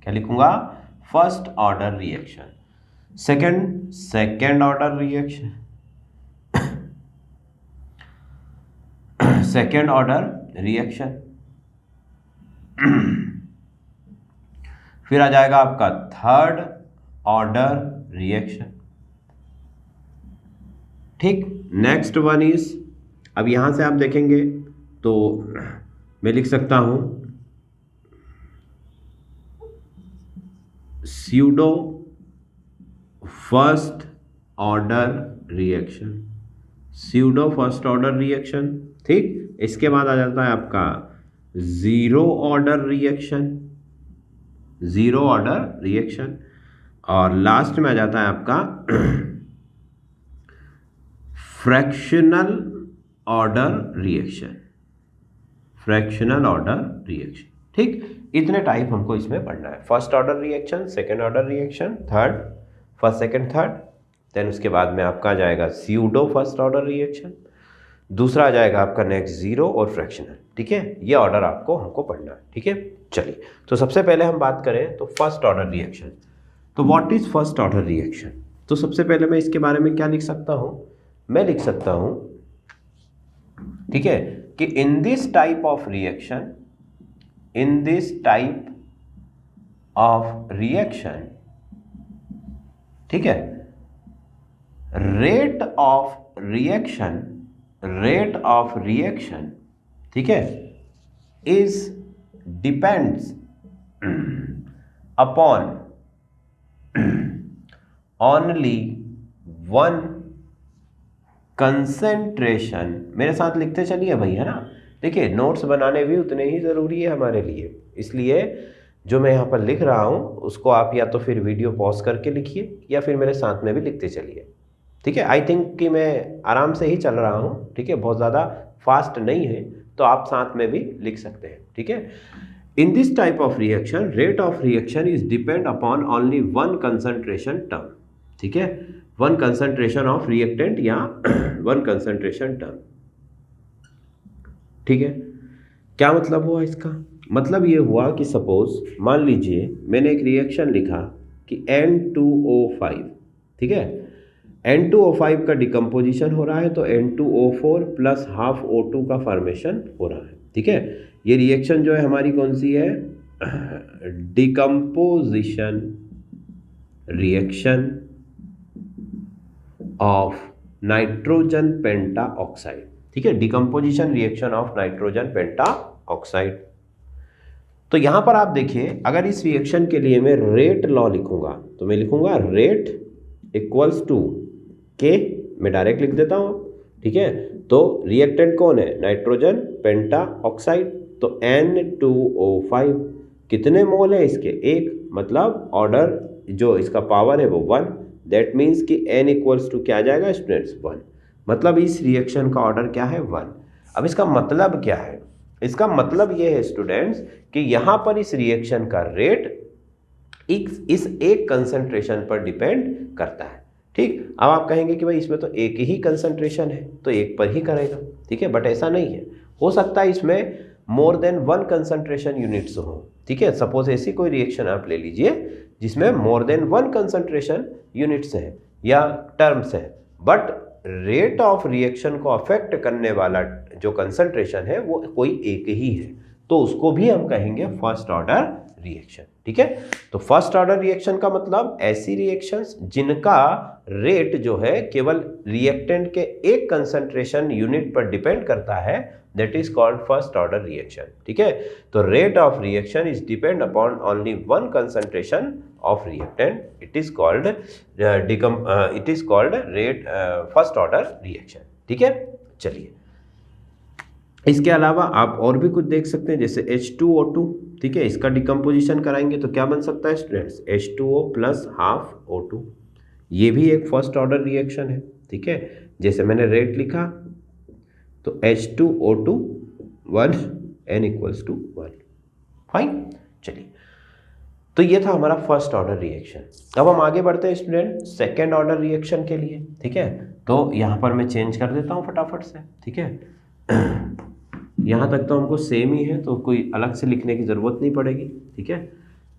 क्या लिखूंगा? First order reaction. Second order reaction. Second order reaction. फिर आ जाएगा आपका थर्ड ऑर्डर रिएक्शन। ठीक, नेक्स्ट वन इज, अब यहां से आप देखेंगे तो मैं लिख सकता हूं pseudo first order reaction, pseudo first order reaction. ठीक, इसके बाद आ जाता है आपका zero order reaction, zero order reaction, और लास्ट में आ जाता है आपका fractional order reaction, fractional order reaction. ठीक, इतने टाइप हमको इसमें पढ़ना है, first order reaction, second order reaction, third, first second third, then उसके बाद में आपका आ जाएगा स्यूडो फर्स्ट ऑर्डर रिएक्शन, दूसरा आ जाएगा आपका नेक्स्ट जीरो और फ्रैक्शनल। ठीक है, ये ऑर्डर आपको हमको पढ़ना है। ठीक है, चलिए, तो सबसे पहले हम बात करें तो फर्स्ट ऑर्डर रिएक्शन। तो what is first order reaction? तो सबसे पहले मैं इसके बारे में क्या लिख सकता हूं, मैं लिख सकता हूं, ठीक है, कि इन this type of reaction, in this type of reaction, ठीक है, rate of reaction, rate of reaction, ठीक है, is depends upon only one concentration. मेरे साथ लिखते चलिए भाई, है ना। देखिए, नोट्स बनाने भी उतने ही ज़रूरी है हमारे लिए, इसलिए जो मैं यहाँ पर लिख रहा हूँ उसको आप या तो फिर वीडियो पॉज करके लिखिए या फिर मेरे साथ में भी लिखते चलिए। ठीक है, आई थिंक कि मैं आराम से ही चल रहा हूँ। ठीक है, बहुत ज़्यादा फास्ट नहीं है, तो आप साथ में भी लिख सकते हैं। ठीक है, इन this type of reaction, rate of reaction is depend upon only one concentration term. ठीक है, वन कंसंट्रेशन ऑफ रिएक्टेंट या वन कंसंट्रेशन टर्म। ठीक है, क्या मतलब हुआ इसका? मतलब ये हुआ कि सपोज मान लीजिए मैंने एक रिएक्शन लिखा कि N2O5, ठीक है, N2O5 का डिकम्पोजिशन हो रहा है तो N2O4 प्लस हाफ O2 का फॉर्मेशन हो रहा है। ठीक है, ये रिएक्शन जो है हमारी कौन सी है? Decomposition reaction of nitrogen penta oxide. ठीक है, decomposition reaction of nitrogen penta oxide. तो यहां पर आप देखिए, अगर इस रिएक्शन के लिए मैं रेट लॉ लिखूंगा तो मैं लिखूंगा रेट इक्वल्स टू के, मैं डायरेक्ट लिख देता हूं। ठीक है, तो रिएक्टेंट कौन है? नाइट्रोजन पेंटा ऑक्साइड। तो N2O5 कितने मोल है इसके? एक, मतलब ऑर्डर जो इसका पावर है वो 1, दैट मीन्स कि N इक्वल्स टू क्या आ जाएगा स्टूडेंट्स? 1। मतलब इस रिएक्शन का ऑर्डर क्या है? 1। अब इसका मतलब क्या है? इसका मतलब ये है स्टूडेंट्स कि यहाँ पर इस रिएक्शन का रेट इस एक कंसंट्रेशन पर डिपेंड करता है। ठीक, अब आप कहेंगे कि भाई इसमें तो एक ही कंसंट्रेशन है तो एक पर ही करेगा। ठीक है, बट ऐसा नहीं है, हो सकता है इसमें more than one concentration units हो। ठीक है, सपोज ऐसी कोई रिएक्शन आप ले लीजिए जिसमें more than one concentration units है या टर्म्स है, बट रेट ऑफ रिएक्शन को अफेक्ट करने वाला जो कंसंट्रेशन है वो कोई एक ही है, तो उसको भी हम कहेंगे फर्स्ट ऑर्डर रिएक्शन। ठीक है, तो फर्स्ट ऑर्डर रिएक्शन का मतलब ऐसी रिएक्शंस जिनका रेट जो है केवल रिएक्टेंट के एक कंसंट्रेशन यूनिट पर डिपेंड करता है, that is called first order reaction. ठीक है, तो rate of reaction is depend upon only one concentration of reactant, it is called rate first order reaction. ठीक है, चलिए, इसके अलावा आप और भी कुछ देख सकते हैं, जैसे H2O2। ठीक है, इसका डिकम्पोजिशन कराएंगे तो क्या बन सकता है students? H2O plus half O2, ये भी एक फर्स्ट ऑर्डर रिएक्शन है। ठीक है, जैसे मैंने रेट लिखा तो H2O2 1, N equals to 1। Fine, चलिए, तो ये था हमारा फर्स्ट ऑर्डर रिएक्शन। अब हम आगे बढ़ते हैं स्टूडेंट सेकेंड ऑर्डर रिएक्शन के लिए। ठीक है, तो यहाँ पर मैं चेंज कर देता हूँ फटाफट से। ठीक है, यहाँ तक तो हमको सेम ही है तो कोई अलग से लिखने की ज़रूरत नहीं पड़ेगी। ठीक है,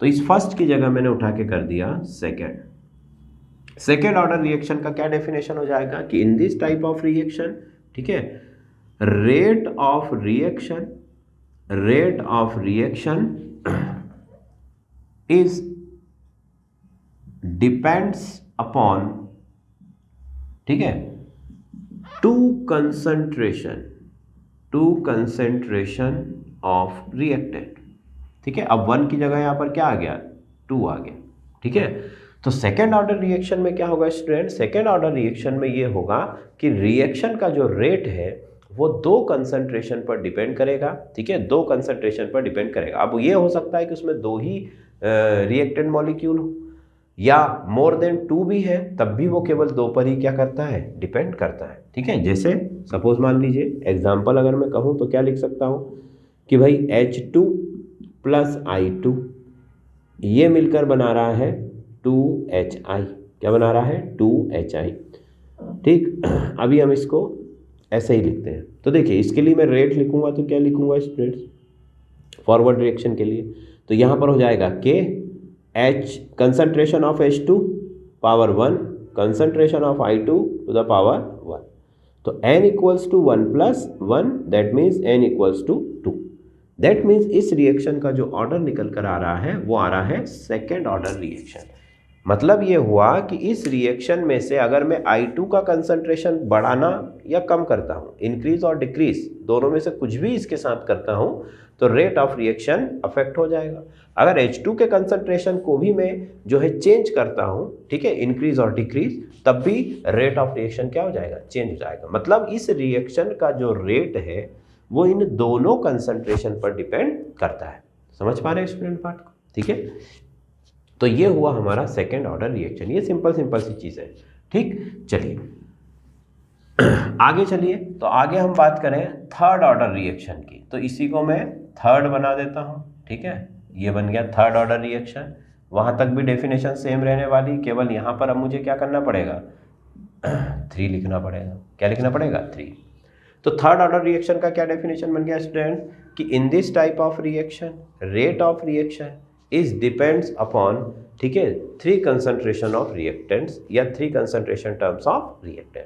तो इस फर्स्ट की जगह मैंने उठा के कर दिया सेकेंड। सेकेंड ऑर्डर रिएक्शन का क्या डेफिनेशन हो जाएगा कि इन दिस टाइप ऑफ रिएक्शन, ठीक है, rate of reaction is depends upon, ठीक है, टू कंसंट्रेशन ऑफ रिएक्टेंट। ठीक है, अब 1 की जगह यहां पर क्या आ गया, 2 आ गया। ठीक है, तो सेकेंड ऑर्डर रिएक्शन में क्या होगा स्टूडेंट, सेकेंड ऑर्डर रिएक्शन में ये होगा कि रिएक्शन का जो रेट है वो 2 कंसंट्रेशन पर डिपेंड करेगा। ठीक है, 2 कंसंट्रेशन पर डिपेंड करेगा। अब ये हो सकता है कि उसमें 2 ही रिएक्टेंट मॉलिक्यूल हो, या मोर देन 2 भी है, तब भी वो केवल 2 पर ही क्या करता है, डिपेंड करता है। ठीक है, जैसे सपोज मान लीजिए एग्जांपल अगर मैं कहूँ तो क्या लिख सकता हूँ कि भाई H2 प्लस I2 ये मिलकर बना रहा है 2HI। क्या बना रहा है, 2HI। ठीक, अभी हम इसको ऐसे ही लिखते हैं। तो देखिए इसके लिए मैं रेट लिखूंगा तो क्या लिखूंगा स्टूडेंट्स, फॉरवर्ड रिएक्शन के लिए, तो यहाँ पर हो जाएगा K H concentration of H2 power 1 concentration of I2 to the power 1। तो n इक्वल्स टू 1 प्लस 1, that means n equals to 2। That means इस रिएक्शन का जो ऑर्डर निकल कर आ रहा है वो आ रहा है सेकेंड ऑर्डर रिएक्शन। मतलब ये हुआ कि इस रिएक्शन में से अगर मैं I2 का कंसंट्रेशन बढ़ाना या कम करता हूँ, इंक्रीज और डिक्रीज दोनों में से कुछ भी इसके साथ करता हूँ, तो रेट ऑफ रिएक्शन अफेक्ट हो जाएगा। अगर H2 के कंसंट्रेशन को भी मैं जो है चेंज करता हूँ, ठीक है, इंक्रीज और डिक्रीज, तब भी रेट ऑफ रिएक्शन क्या हो जाएगा, चेंज हो जाएगा। मतलब इस रिएक्शन का जो रेट है वो इन दोनों कंसंट्रेशन पर डिपेंड करता है। समझ पा रहे हैं स्टूडेंट पार्ट को? ठीक है, तो ये हुआ हमारा सेकेंड ऑर्डर रिएक्शन। ये सिंपल सी चीज़ है। ठीक, चलिए आगे चलिए। तो आगे हम बात करें थर्ड ऑर्डर रिएक्शन की, तो इसी को मैं थर्ड बना देता हूँ। ठीक है, ये बन गया थर्ड ऑर्डर रिएक्शन। वहाँ तक भी डेफिनेशन सेम रहने वाली, केवल यहाँ पर अब मुझे क्या करना पड़ेगा, 3 लिखना पड़ेगा। क्या लिखना पड़ेगा, 3। तो थर्ड ऑर्डर रिएक्शन का क्या डेफिनेशन बन गया स्टूडेंट, कि इन this type of reaction rate of reaction is depends upon, ठीक है, 3 कंसंट्रेशन ऑफ रिएक्टेंट्स या 3 कंसंट्रेशन टर्म्स ऑफ रिएक्टेंट।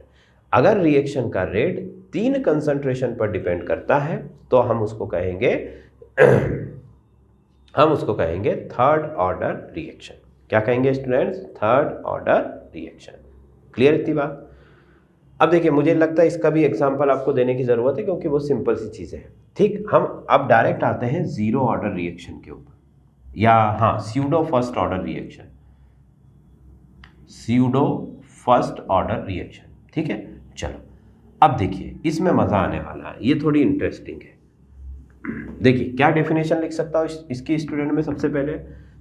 अगर रिएक्शन का रेट 3 कंसंट्रेशन पर डिपेंड करता है तो हम उसको कहेंगे थर्ड ऑर्डर रिएक्शन। क्या कहेंगे students, third order reaction. Clear इतनी बात? अब देखिए मुझे लगता है इसका भी एग्जांपल आपको देने की ज़रूरत है क्योंकि वो सिंपल सी चीज़ें हैं। ठीक, हम अब डायरेक्ट आते हैं जीरो ऑर्डर रिएक्शन के ऊपर, या हाँ pseudo first order reaction, pseudo first order reaction. ठीक है, चलो अब देखिए इसमें मज़ा आने वाला है, ये थोड़ी इंटरेस्टिंग है। देखिए क्या डेफिनेशन लिख सकता हूँ इसकी स्टूडेंट में, सबसे पहले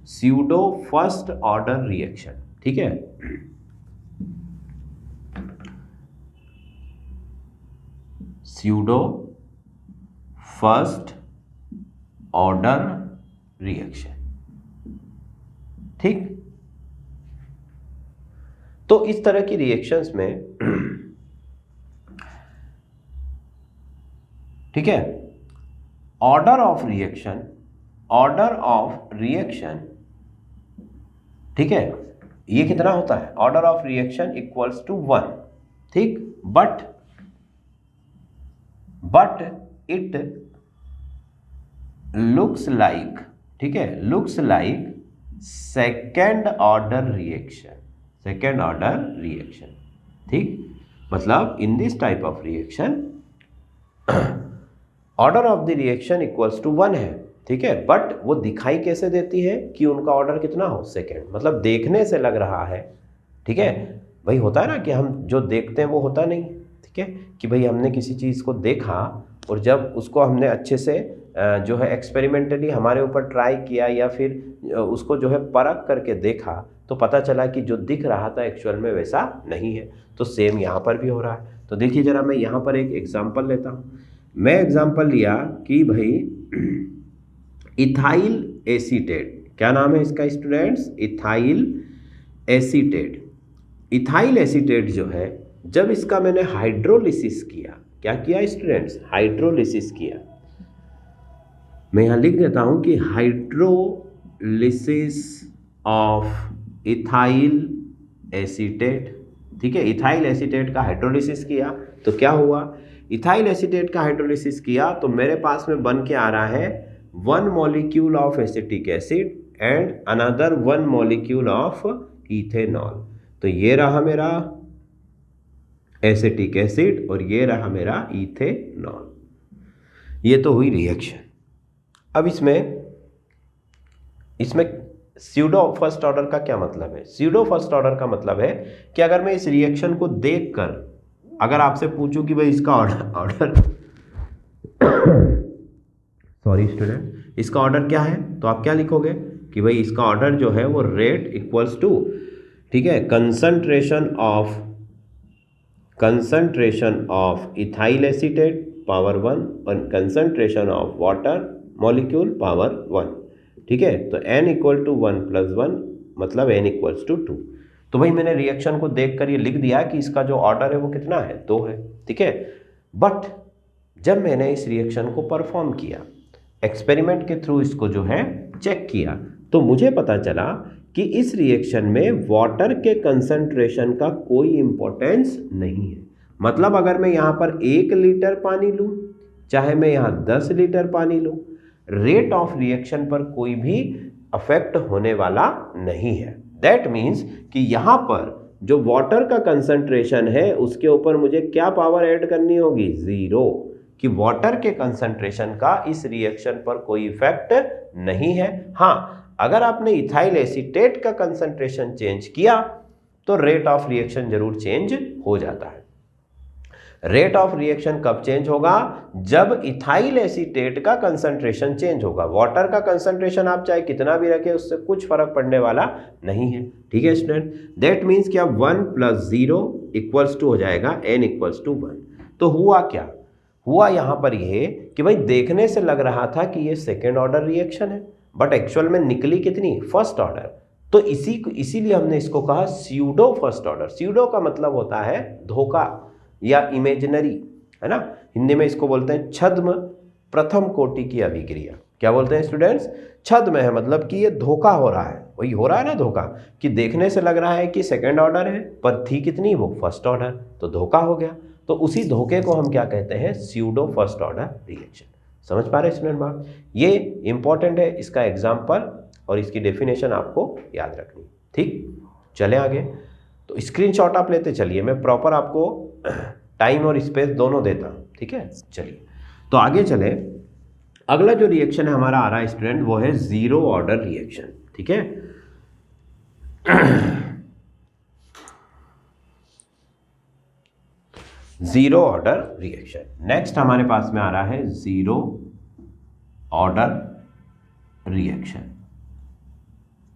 स्यूडो फर्स्ट ऑर्डर रिएक्शन। ठीक है, स्यूडो फर्स्ट ऑर्डर रिएक्शन। ठीक, तो इस तरह की रिएक्शंस में ठीक है, ऑर्डर ऑफ रिएक्शन, ठीक है, ये कितना होता है, order of reaction equals to 1। ठीक, बट इट लुक्स लाइक, ठीक है, looks like second order reaction. ठीक, मतलब in this type of reaction order of the reaction equals to 1 है। ठीक है, बट वो दिखाई कैसे देती है कि उनका ऑर्डर कितना हो, सेकेंड। मतलब देखने से लग रहा है, ठीक है, भाई होता है ना कि हम जो देखते हैं वो होता नहीं। ठीक है, कि भाई हमने किसी चीज़ को देखा और जब उसको हमने अच्छे से जो है एक्सपेरिमेंटली हमारे ऊपर ट्राई किया या फिर उसको जो है परख करके देखा तो पता चला कि जो दिख रहा था एक्चुअल में वैसा नहीं है। तो सेम यहाँ पर भी हो रहा है। तो देखिए जरा मैं यहाँ पर एक एग्जांपल लेता हूँ। मैं एग्जांपल लिया कि भाई इथाइल एसीटेट, क्या नाम है इसका स्टूडेंट्स, इथाइल एसीटेट जो है, जब इसका मैंने हाइड्रोलिसिस किया, क्या किया स्टूडेंट्स, हाइड्रोलिसिस किया। मैं यहाँ लिख देता हूँ कि हाइड्रोलिसिस ऑफ इथाइल एसीटेट। ठीक है, इथाइल एसीटेट का हाइड्रोलिसिस किया तो क्या हुआ, इथाइल एसीटेट का हाइड्रोलिसिस किया तो मेरे पास में बन के आ रहा है 1 molecule of acetic acid and another 1 molecule of ethanol. तो ये रहा मेरा एसिटिक एसिड और ये रहा मेरा इथेनॉल। ये तो हुई रिएक्शन। अब इसमें स्यूडो फर्स्ट ऑर्डर का क्या मतलब है? स्यूडो फर्स्ट ऑर्डर का मतलब है कि अगर मैं इस रिएक्शन को देखकर अगर आपसे पूछूं कि भाई इसका ऑर्डर सॉरी स्टूडेंट, इसका ऑर्डर क्या है, तो आप क्या लिखोगे कि भाई इसका ऑर्डर जो है वो रेट इक्वल्स टू, ठीक है, concentration of ethyl acetate power 1 और concentration of water molecule power 1, ठीक है। तो n इक्वल टू 1 + 1 मतलब n इक्वल्स टू 2। तो भाई मैंने रिएक्शन को देखकर ये लिख दिया कि इसका जो ऑर्डर है वो कितना है, 2 है, ठीक है। बट जब मैंने इस रिएक्शन को परफॉर्म किया, एक्सपेरिमेंट के थ्रू इसको जो है चेक किया, तो मुझे पता चला कि इस रिएक्शन में वाटर के कंसंट्रेशन का कोई इंपॉर्टेंस नहीं है। मतलब अगर मैं यहाँ पर 1 लीटर पानी लूँ, चाहे मैं यहाँ 10 लीटर पानी लूँ, रेट ऑफ रिएक्शन पर कोई भी अफेक्ट होने वाला नहीं है। दैट मीन्स कि यहाँ पर जो वाटर का कंसंट्रेशन है उसके ऊपर मुझे क्या पावर ऐड करनी होगी, 0, कि वाटर के कंसंट्रेशन का इस रिएक्शन पर कोई इफेक्ट नहीं है। हाँ, अगर आपने इथाइल एसीटेट का कंसंट्रेशन चेंज किया तो रेट ऑफ रिएक्शन जरूर चेंज हो जाता है। रेट ऑफ रिएक्शन कब चेंज होगा, जब इथाइल एसीटेट का कंसंट्रेशन चेंज होगा। वाटर का कंसंट्रेशन आप चाहे कितना भी रखें उससे कुछ फर्क पड़ने वाला नहीं है, ठीक है स्टूडेंट। दैट मीन्स क्या 1 + 0 इक्वल्स टू हो जाएगा n इक्वल्स टू 1। तो हुआ क्या, हुआ यहाँ पर ये कि भाई देखने से लग रहा था कि ये सेकेंड ऑर्डर रिएक्शन है, बट एक्चुअल में निकली कितनी, फर्स्ट ऑर्डर। तो इसीलिए हमने इसको कहा स्यूडो फर्स्ट ऑर्डर। स्यूडो का मतलब होता है धोखा या इमेजिनरी, है ना। हिंदी में इसको बोलते हैं छद्म प्रथम कोटि की अभिक्रिया। क्या बोलते हैं स्टूडेंट्स, छद्म है, मतलब कि ये धोखा हो रहा है। वही हो रहा है ना धोखा, कि देखने से लग रहा है कि सेकेंड ऑर्डर है पर थी कितनी, वो फर्स्ट ऑर्डर, तो धोखा हो गया। तो उसी धोखे को हम क्या कहते हैं, स्यूडो फर्स्ट ऑर्डर रिएक्शन। समझ पा रहे स्टूडेंट बात, ये इंपॉर्टेंट है, इसका एग्जाम्पल और इसकी डेफिनेशन आपको याद रखनी, ठीक। चले आगे, तो स्क्रीनशॉट आप लेते चलिए, मैं प्रॉपर आपको टाइम और स्पेस दोनों देता हूँ, ठीक है। चलिए तो आगे चले, अगला जो रिएक्शन है हमारा आ रहा है स्टूडेंट, वो है जीरो ऑर्डर रिएक्शन, ठीक है। जीरो ऑर्डर रिएक्शन, नेक्स्ट हमारे पास में आ रहा है zero order reaction.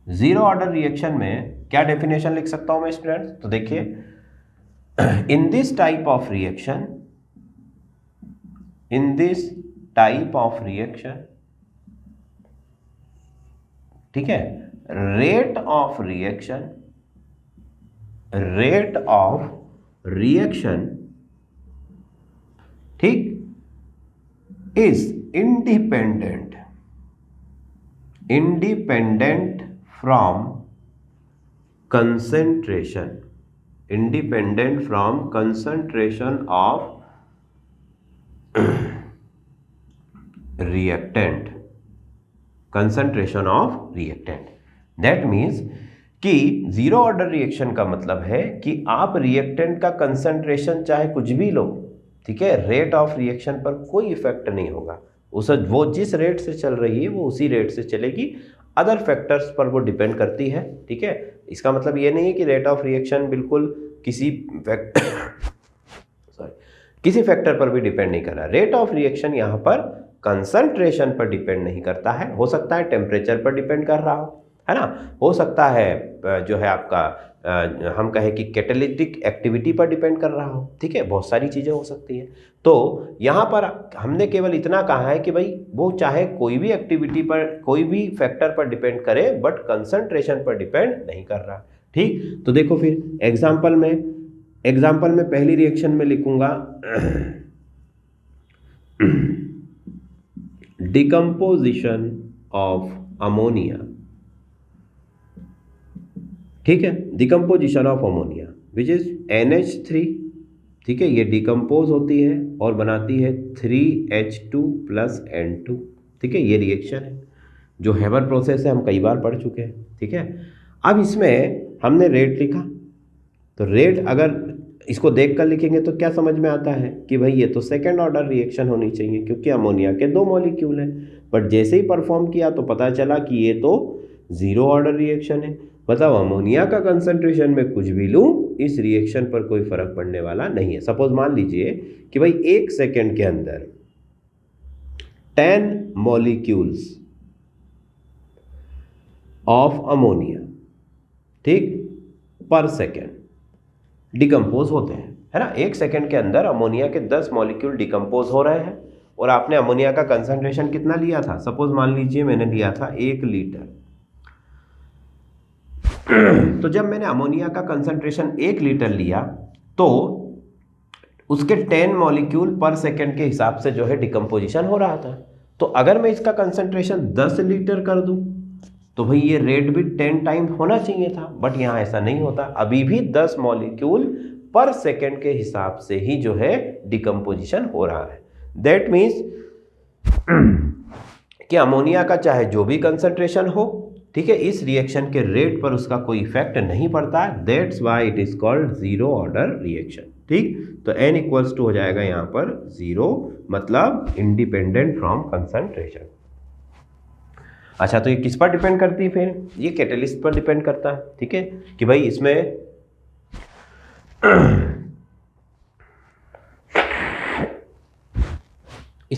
Zero order reaction में क्या डेफिनेशन लिख सकता हूं मैं स्टूडेंट्स, तो देखिए, इन दिस टाइप ऑफ रिएक्शन, ठीक है, रेट ऑफ रिएक्शन ठीक, is independent from concentration of reactant, that means कि जीरो ऑर्डर रिएक्शन का मतलब है कि आप रिएक्टेंट का कंसंट्रेशन चाहे कुछ भी लो, ठीक है, रेट ऑफ रिएक्शन पर कोई इफेक्ट नहीं होगा। वो जिस रेट से चल रही है वो उसी रेट से चलेगी, अदर फैक्टर्स पर वो डिपेंड करती है, ठीक है। इसका मतलब ये नहीं है कि रेट ऑफ रिएक्शन बिल्कुल किसी फैक्टर पर भी डिपेंड नहीं कर रहा। रेट ऑफ रिएक्शन यहाँ पर कंसंट्रेशन पर डिपेंड नहीं करता है, हो सकता है टेम्परेचर पर डिपेंड कर रहा हो, है ना, हो सकता है जो है आपका हम कहें कि कैटालिटिक एक्टिविटी पर डिपेंड कर रहा हो, ठीक है, बहुत सारी चीज़ें हो सकती हैं। तो यहाँ पर हमने केवल इतना कहा है कि भाई वो चाहे कोई भी एक्टिविटी पर, कोई भी फैक्टर पर डिपेंड करे, बट कंसंट्रेशन पर डिपेंड नहीं कर रहा, ठीक। तो देखो फिर एग्जाम्पल में पहली रिएक्शन में लिखूंगा डिकम्पोजिशन ऑफ अमोनिया, ठीक है, decomposition of ammonia which is NH3 ठीक है, ये डिकम्पोज होती है और बनाती है 3H2 + N2। ठीक है, ये रिएक्शन है जो हेबर प्रोसेस है, हम कई बार पढ़ चुके हैं। ठीक है, अब इसमें हमने रेट लिखा, तो रेट अगर इसको देख कर लिखेंगे तो क्या समझ में आता है कि भाई ये तो सेकेंड ऑर्डर रिएक्शन होनी चाहिए क्योंकि अमोनिया के 2 मॉलिक्यूल हैं। बट जैसे ही परफॉर्म किया तो पता चला कि ये तो 0 ऑर्डर रिएक्शन है। मतलब अमोनिया का कंसंट्रेशन में कुछ भी लूँ, इस रिएक्शन पर कोई फर्क पड़ने वाला नहीं है। सपोज मान लीजिए कि भाई 1 सेकेंड के अंदर 10 मॉलिक्यूल्स ऑफ अमोनिया, ठीक, पर सेकेंड डिकम्पोज होते हैं, है ना। 1 सेकेंड के अंदर अमोनिया के 10 मॉलिक्यूल डिकम्पोज हो रहे हैं और आपने अमोनिया का कंसंट्रेशन कितना लिया था? सपोज मान लीजिए मैंने लिया था 1 लीटर। तो जब मैंने अमोनिया का कंसंट्रेशन 1 लीटर लिया तो उसके 10 मॉलिक्यूल पर सेकेंड के हिसाब से जो है डिकम्पोजिशन हो रहा था। तो अगर मैं इसका कंसंट्रेशन 10 लीटर कर दूं तो भाई ये रेट भी 10 टाइम होना चाहिए था, बट यहाँ ऐसा नहीं होता। अभी भी 10 मॉलिक्यूल पर सेकेंड के हिसाब से ही जो है डिकम्पोजिशन हो रहा है। दैट मीन्स कि अमोनिया का चाहे जो भी कंसंट्रेशन हो, ठीक है, इस रिएक्शन के रेट पर उसका कोई इफेक्ट नहीं पड़ता। That's why it is called 0 order reaction. ठीक, तो n इक्वल्स टू हो जाएगा यहाँ पर 0, मतलब इंडिपेंडेंट फ्रॉम कंसंट्रेशन। अच्छा, तो ये किस पर डिपेंड करती है? फिर ये कैटलिस्ट पर डिपेंड करता है। ठीक है, कि भाई इसमें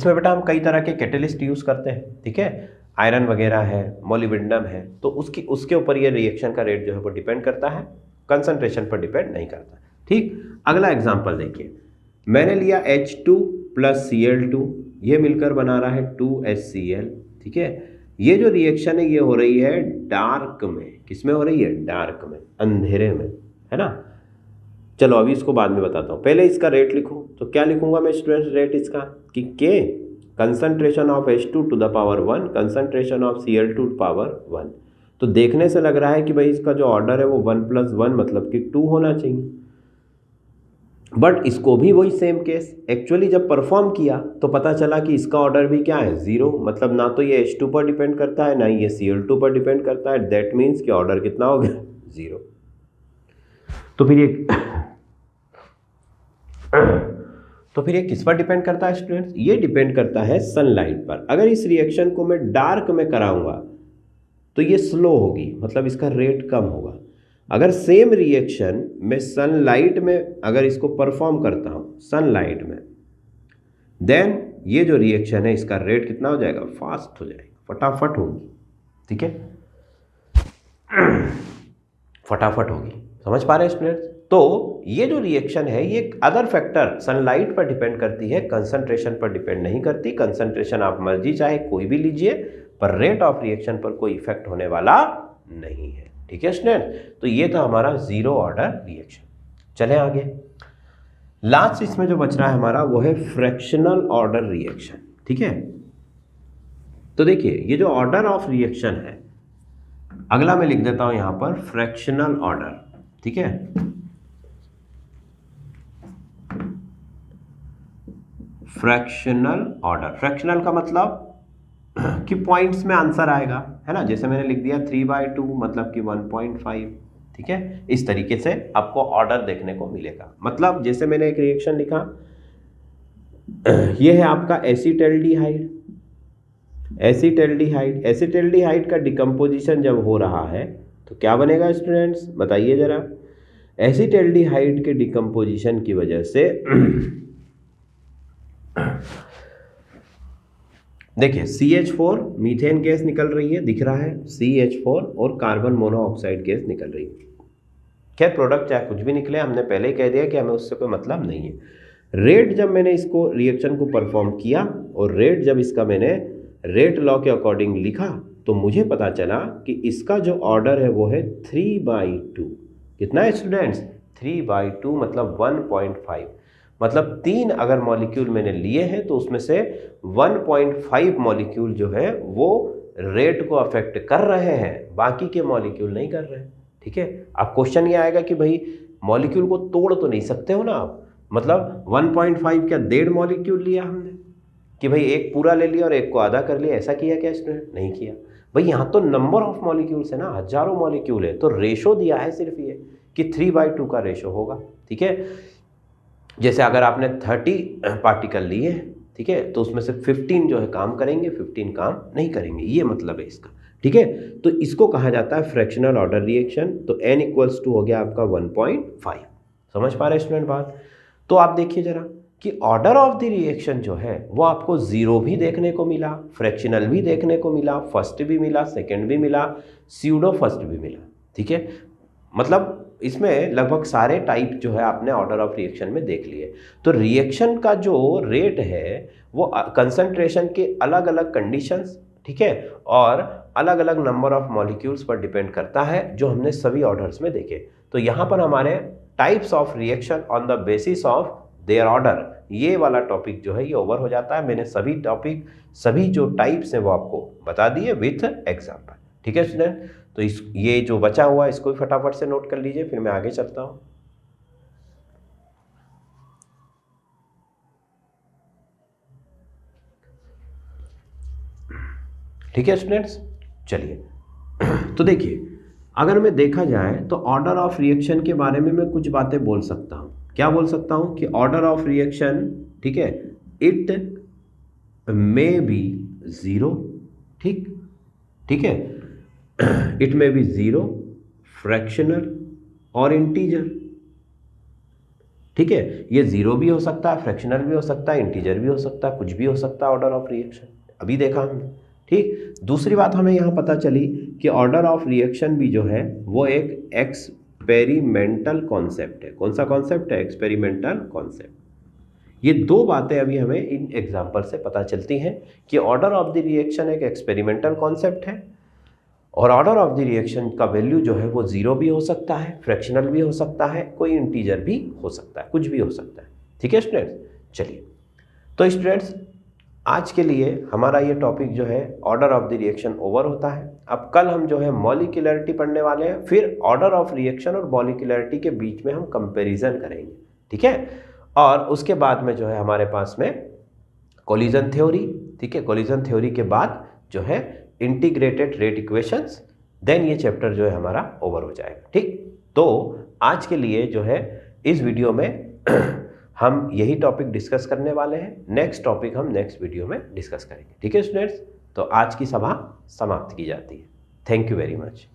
बेटा हम कई तरह के कैटलिस्ट यूज करते हैं। ठीक है, आयरन वगैरह है, मोलिब्डेनम है, तो उसके ऊपर ये रिएक्शन का रेट जो है वो डिपेंड करता है, कंसंट्रेशन पर डिपेंड नहीं करता। ठीक, अगला एग्जांपल देखिए, मैंने लिया H2 + Cl2, ये मिलकर बना रहा है 2HCl। ठीक है, ये जो रिएक्शन है ये हो रही है डार्क में। किसमें हो रही है? डार्क में, अंधेरे में, है ना। चलो अभी इसको बाद में बताता हूँ, पहले इसका रेट लिखूँ। तो क्या लिखूंगा मैं स्टूडेंट्स रेट इसका कि K concentration of H2 to the power 1, concentration of Cl2 to the power 1। तो देखने से लग रहा है कि भाई इसका जो ऑर्डर है वो 1 + 1 मतलब कि 2 होना चाहिए। बट इसको भी वही सेम केस, एक्चुअली जब परफॉर्म किया तो पता चला कि इसका ऑर्डर भी क्या है? 0। मतलब ना तो ये H2 पर डिपेंड करता है, ना ही ये Cl2 पर डिपेंड करता है। दैट मीन्स कि ऑर्डर कितना हो गया? 0। तो फिर ये किस पर डिपेंड करता है स्टूडेंट्स? ये डिपेंड करता है सनलाइट पर। अगर इस रिएक्शन को मैं डार्क में कराऊंगा तो ये स्लो होगी, मतलब इसका रेट कम होगा। अगर सेम रिएक्शन मैं सनलाइट में अगर इसको परफॉर्म करता हूँ सनलाइट में, देन ये जो रिएक्शन है इसका रेट कितना हो जाएगा? फास्ट हो जाएगा, फटाफट होगी। ठीक है, फटाफट होगी। समझ पा रहे हैं स्टूडेंट्स? तो ये जो रिएक्शन है ये अदर फैक्टर सनलाइट पर डिपेंड करती है, कंसंट्रेशन पर डिपेंड नहीं करती। कंसंट्रेशन आप मर्जी चाहे कोई भी लीजिए, पर रेट ऑफ रिएक्शन पर कोई इफेक्ट होने वाला नहीं है। ठीक है स्टूडेंट, तो ये था हमारा 0 ऑर्डर रिएक्शन। चलें आगे, लास्ट इसमें जो बच रहा है हमारा वो है फ्रैक्शनल ऑर्डर रिएक्शन। ठीक है, तो देखिए ये जो ऑर्डर ऑफ रिएक्शन है, अगला मैं लिख देता हूं यहां पर फ्रैक्शनल ऑर्डर। ठीक है, फ्रैक्शनल ऑर्डर, फ्रैक्शनल का मतलब कि पॉइंट्स में आंसर आएगा, है ना। जैसे मैंने लिख दिया 3/2 मतलब कि 1.5। ठीक है, इस तरीके से आपको ऑर्डर देखने को मिलेगा। मतलब जैसे मैंने एक रिएक्शन लिखा, ये है आपका एसिटल्डिहाइड। एसिटल्डिहाइड का डिकम्पोजिशन जब हो रहा है तो क्या बनेगा स्टूडेंट्स? बताइए जरा। एसिटल्डिहाइड के डिकम्पोजिशन की वजह से देखिए CH4 मीथेन गैस निकल रही है, दिख रहा है CH4, और कार्बन मोनोऑक्साइड गैस निकल रही है। खैर प्रोडक्ट चाहे कुछ भी निकले, हमने पहले ही कह दिया कि हमें उससे कोई मतलब नहीं है। रेट जब मैंने इसको रिएक्शन को परफॉर्म किया और रेट जब इसका मैंने रेट लॉ के अकॉर्डिंग लिखा तो मुझे पता चला कि इसका जो ऑर्डर है वो है 3/2। कितना है स्टूडेंट्स? 3/2 मतलब 1.5। मतलब 3 अगर मॉलिक्यूल मैंने लिए हैं तो उसमें से 1.5 मॉलिक्यूल जो है वो रेट को अफेक्ट कर रहे हैं, बाकी के मॉलिक्यूल नहीं कर रहे हैं। ठीक है, अब क्वेश्चन ये आएगा कि भाई मॉलिक्यूल को तोड़ तो नहीं सकते हो ना आप, मतलब 1.5 क्या 1.5 मॉलिक्यूल लिया हमने कि भाई एक पूरा ले लिया और एक को आधा कर लिया, ऐसा किया क्या स्टूडेंट? नहीं किया भाई, यहाँ तो नंबर ऑफ मॉलिक्यूल्स है ना, हजारों मॉलिक्यूल है, तो रेशो दिया है सिर्फ ये कि 3/2 का रेशो होगा। ठीक है, जैसे अगर आपने 30 पार्टिकल लिए, ठीक है, तो उसमें से 15 जो है काम करेंगे, 15 काम नहीं करेंगे, ये मतलब है इसका। ठीक है, तो इसको कहा जाता है फ्रैक्शनल ऑर्डर रिएक्शन। तो n = हो गया आपका 1.5। समझ पा रहे स्टूडेंट बात? तो आप देखिए जरा कि ऑर्डर ऑफ द रिएक्शन जो है वो आपको 0 भी देखने को मिला, फ्रैक्शनल भी देखने को मिला, फर्स्ट भी मिला, सेकंड भी मिला, स्यूडो फर्स्ट भी मिला। ठीक है, मतलब इसमें लगभग सारे टाइप जो है आपने ऑर्डर ऑफ रिएक्शन में देख लिए। तो रिएक्शन का जो रेट है वो कंसंट्रेशन के अलग अलग कंडीशंस, ठीक है, और अलग अलग नंबर ऑफ मॉलिक्यूल्स पर डिपेंड करता है, जो हमने सभी ऑर्डर्स में देखे। तो यहाँ पर हमारे types of reaction on the basis of their order, ये वाला टॉपिक जो है ये ओवर हो जाता है। मैंने सभी टॉपिक, सभी जो टाइप्स हैं वो आपको बता दिए विथ एग्जाम्पल। ठीक है स्टूडेंट, तो ये जो बचा हुआ है इसको भी फटाफट से नोट कर लीजिए, फिर मैं आगे चलता हूँ। ठीक है स्टूडेंट्स, चलिए तो देखिए, अगर मैं देखा जाए तो ऑर्डर ऑफ रिएक्शन के बारे में मैं कुछ बातें बोल सकता हूँ। क्या बोल सकता हूँ कि ऑर्डर ऑफ रिएक्शन, ठीक है, इट मे बी 0, ठीक है, इट मे बी 0, फ्रैक्शनल और इंटीजर। ठीक है, ये 0 भी हो सकता है, फ्रैक्शनल भी हो सकता है, इंटीजर भी हो सकता है, कुछ भी हो सकता है ऑर्डर ऑफ रिएक्शन, अभी देखा हमने। ठीक, दूसरी बात हमें यहाँ पता चली कि ऑर्डर ऑफ रिएक्शन भी जो है वो एक एक्सपेरिमेंटल कॉन्सेप्ट है। कौन सा कॉन्सेप्ट है? Experimental concept. ये दो बातें अभी हमें इन एग्जाम्पल से पता चलती हैं कि ऑर्डर ऑफ द रिएक्शन एक एक्सपेरिमेंटल कॉन्सेप्ट है, और ऑर्डर ऑफ द रिएक्शन का वैल्यू जो है वो 0 भी हो सकता है, फ्रैक्शनल भी हो सकता है, कोई इंटीजर भी हो सकता है, कुछ भी हो सकता है। ठीक है स्टूडेंट्स, चलिए तो स्टूडेंट्स आज के लिए हमारा ये टॉपिक जो है order of the reaction over होता है। अब कल हम जो है मॉलिक्यूलरिटी पढ़ने वाले हैं, फिर ऑर्डर ऑफ रिएक्शन और मॉलिक्यूलरिटी के बीच में हम कंपैरिजन करेंगे। ठीक है, और उसके बाद में जो है हमारे पास में कोलिजन थ्योरी। ठीक है, कोलिजन थ्योरी के बाद जो है इंटीग्रेटेड रेट इक्वेशंस, देन ये चैप्टर जो है हमारा ओवर हो जाएगा। ठीक, तो आज के लिए जो है इस वीडियो में हम यही टॉपिक डिस्कस करने वाले हैं। नेक्स्ट टॉपिक हम नेक्स्ट वीडियो में डिस्कस करेंगे। ठीक है स्टूडेंट्स, तो आज की सभा समाप्त की जाती है। Thank you very much.